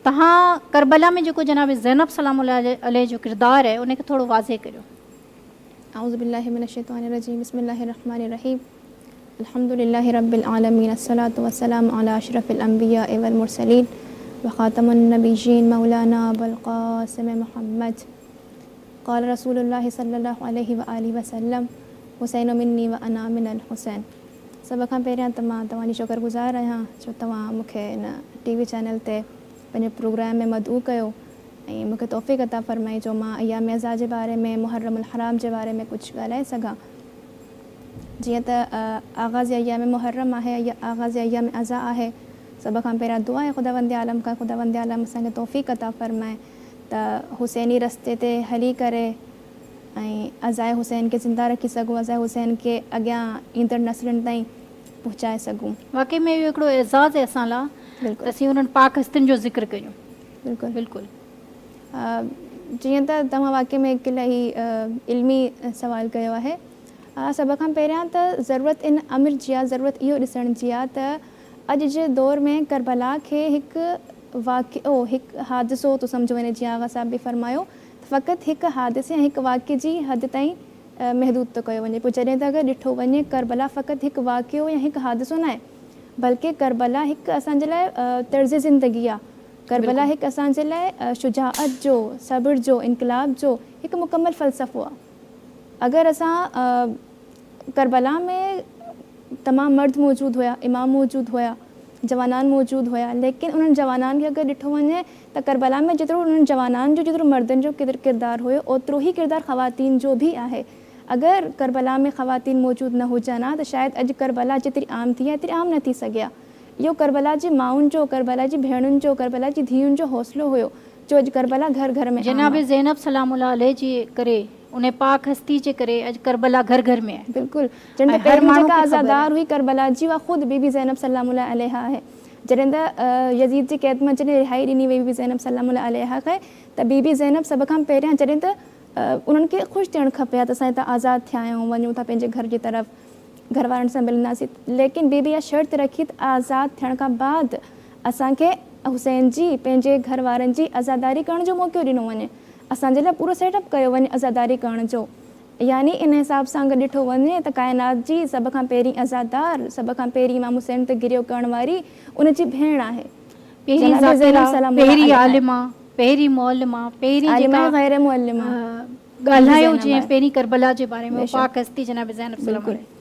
तहां करबला में जो जनाब ज़ैनब सलाम अलैह जो किरदार है उनके थोड़ो वाज़े करो। औज़ु बिल्लाहि मिनश शैतानिर रजीम, बिस्मिल्लाहिर रहमानिर रहीम, अल्हम्दुलिल्लाहि रब्बिल आलमीन, अस्सलातु वस्सलामु अला अशरफिल अंबिया वल मुरसलीन व खातमुन नबिय्यीन मौलाना अबुल क़ासिम मुहम्मद क़ाल रसूलुल्लाहि सल्लल्लाहु अलैहि व आलिहि वसल्लम, हुसैन मिन्नी व अना मिनल हुसैन। सभ खां पहिरियां त मां तव्हांजी शुक्रगुज़ार आहियां जो तव्हां मूंखे हिन टीवी चैनल ते पंहिंजे प्रोग्राम में मदऊ कयो ऐं मूंखे तौफ़ीक़ अता फ़रमाई जो मां अय्याम अज़ा जे बारे में, मुहर्रमुल हराम जे बारे में कुझु ॻाल्हाए सघां। जीअं त आगाज़ अय्याम मुहर्रम आहे, आगाज़ अय्याम अज़ा आहे, सभ खां पहिरियां दुआ आहे ख़ुदावंद आलम खां, ख़ुदावंद आलम असांखे तौफ़ीक़ अता फ़रमाए त हुसैनी रस्ते ते हली करे ऐं अज़ाए हुसैन खे ज़िंदा रखी सघूं, अज़ाए हुसैन खे अॻियां ईंदड़ नसलुनि ताईं पहुचाए सघूं। वाकई में इहो हिकिड़ो एज़ाज़ आहे असां लाइ बिल्कुलु, असीं उन्हनि पाक हस्तियुनि जो ज़िक्र कयूं। बिल्कुलु बिल्कुलु जीअं त तव्हां वाक़ई में हिकु इलाही इल्मी सवालु कयो आहे। सभ खां पहिरियां त ज़रूरत इन अमिर जी आहे, ज़रूरत इहो ॾिसण जी आहे त अॼु जे दौर में करबला खे हिकु वाक़िओ, हिकु हादिसो थो सम्झो वञे। जीअं आगा साहिब बि फ़रमायो त फ़क़ति हिकु हादिसे ऐं हिकु वाक़िए जी हद ताईं महदूद थो कयो वञे। पोइ जॾहिं त अगरि ॾिठो वञे करबला फ़क़ति हिकु वाक़िओ या हिकु हादिसो न आहे, बल्कि करबला हिकु असांजे लाइ तर्ज़ ज़िंदगी आहे। करबला हिकु असांजे लाइ शुजाअत जो, सब्र जो, इनकलाब जो हिकु मुकमल फ़लसफ़ो आहे। अगरि असां करबला में तमामु मर्द मौजूदु हुया, इमाम मौजूदु हुया, जवानान मौजूदु हुया, लेकिन उन्हनि जवानान खे अगरि ॾिठो वञे त करबला में जेतिरो उन्हनि जवानान जो जेतिरो मर्दनि जो किरदारु हुयो, ओतिरो ई किरदारु ख़वातीन जो बि आहे। अगरि करबला में ख़वातीन मौजूदु न हुजनि हा त शायदि अॼु करबला जेतिरी आम थी आहे एतिरी आम न थी सघे हा। इहो करबला जी माउनि जो, करबला जी भेणुनि जो, करबला जी धीउनि जो हौसलो हुयो जो अॼु करबला घर घर में जनाब ज़ैनब सलाम अलैह जे करे, उन पाक हस्ती जे करे अॼु करबला घर घर में आहे। बिल्कुलु, जॾहिं पहिरीं जेका आज़ादार हुई करबला जी, उहा ख़ुदि बीबी ज़ैनब सलाम अलैहा आहे। जॾहिं त यज़ीद जी क़ैद मां जॾहिं रिहाई ॾिनी वई बीबी ज़ैनब सलाम अलैहा खे, त बीबी ज़ैनब सभ खां पहिरियां जॾहिं त उन्हनि खे ख़ुशि थियणु खपे हा त असां हितां आज़ादु थिया आहियूं, वञूं था पंहिंजे घर जी तरफ़, घर वारनि सां मिलंदासीं, लेकिन बीबी इहा शर्त रखी त आज़ादु थियण खां बाद असांखे हुसैन जी, पंहिंजे घर वारनि जी आज़ादारी करण जो मौक़ो ॾिनो वञे, असांजे लाइ पूरो सेटअप कयो वञे आज़ादारी करण जो। यानी इन हिसाब सां अगरि ॾिठो वञे त काइनात जी सभ खां पहिरीं आज़ादार, सभ खां पहिरीं इमाम हुसैन ते गिरियो करण वारी उनजी भेण आहे। पहिरीं आलिमा, पहिरीं मुअल्लिमा, पहिरीं जेका गैर मुअल्लिमा ॻाल्हायो जीअं पहिरीं करबला जे बारे में, पाक हस्ती जनाब ज़ैनब सलाम अलैह।